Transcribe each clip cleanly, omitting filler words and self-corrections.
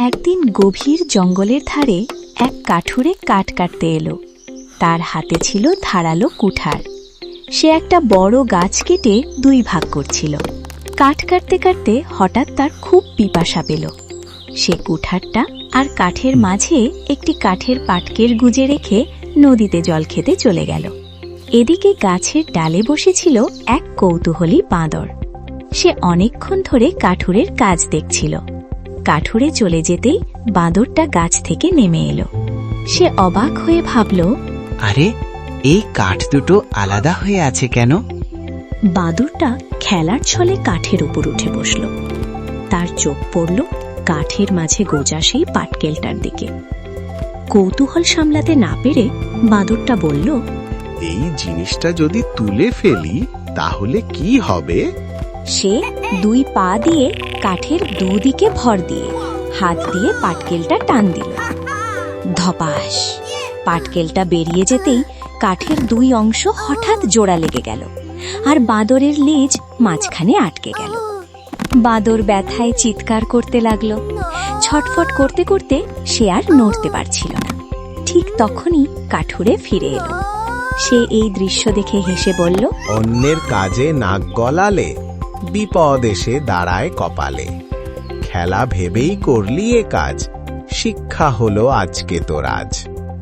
একদিন গভীর জঙ্গলের ধারে এক কাঠুরে কাঠ কাটতে এলো। তার হাতে ছিল ধারালো কুঠার। সে একটা বড় গাছ কেটে দুই ভাগ করছিল। কাঠ কাটতে কাটতে হঠাৎ তার খুব পিপাসা পেল। সে কুঠারটা আর কাঠের মাঝে একটি কাঠের পাটকেল গুজে রেখে নদীতে জল খেতে চলে গেল। এদিকে গাছের ডালে বসেছিল এক কৌতূহলী বাঁদর। সে অনেকক্ষণ ধরে কাঠুরের কাজ দেখছিল। কাঠুরে চলে যেতেই বাঁদরটা গাছ থেকে নেমে এলো। সে অবাক হয়ে ভাবল, আরে এই কাঠ দুটো আলাদা হয়ে আছে কেন? বাঁদরটা খেলার ছলে কাঠের উপর উঠে বসল। তার চোখ পড়ল কাঠের মাঝে গোজা সেই পাটকেলটার দিকে। কৌতূহল সামলাতে না পেরে বাঁদরটা বলল, এই জিনিসটা যদি তুলে ফেলি তাহলে কি হবে? সে দুই পা দিয়ে কাঠের দুদিকে ভর দিয়ে হাত দিয়ে পাটকেলটা টান দিল। ধপাস! পাটকেলটা বেরিয়ে যেতেই কাঠের দুই অংশ হঠাৎ জোড়া লেগে গেল, আর বাঁদরের লেজ মাঝখানে আটকে গেল। বাঁদর ব্যথায় চিৎকার করতে লাগলো। ছটফট করতে করতে সে আর নড়তে পারছিল না। ঠিক তখনই কাঠুরে ফিরে এলো। সে এই দৃশ্য দেখে হেসে বলল, অন্যের কাজে নাক গলালে বিপদ এসে দাঁড়ায় কপালে। খেলা ভেবেই করলি এ কাজ, শিক্ষা হলো আজকে তোর আজ।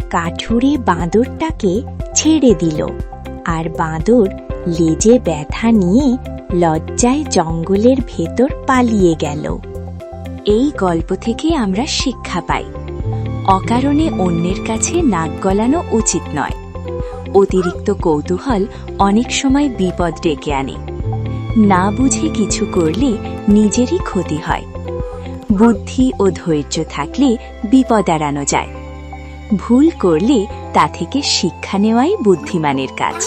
কাঠুরে বাঁদরটাকে ছেড়ে দিল, আর বাঁদর লেজে ব্যথা নিয়ে লজ্জায় জঙ্গলের ভেতর পালিয়ে গেল। এই গল্প থেকে আমরা শিক্ষা পাই, অকারণে অন্যের কাছে নাক গলানো উচিত নয়। অতিরিক্ত কৌতূহল অনেক সময় বিপদ ডেকে আনে। না বুঝে কিছু করলে নিজেরই ক্ষতি হয়। বুদ্ধি ও ধৈর্য থাকলে বিপদ এড়ানো যায়। ভুল করলে তা থেকে শিক্ষা নেওয়াই বুদ্ধিমানের কাজ।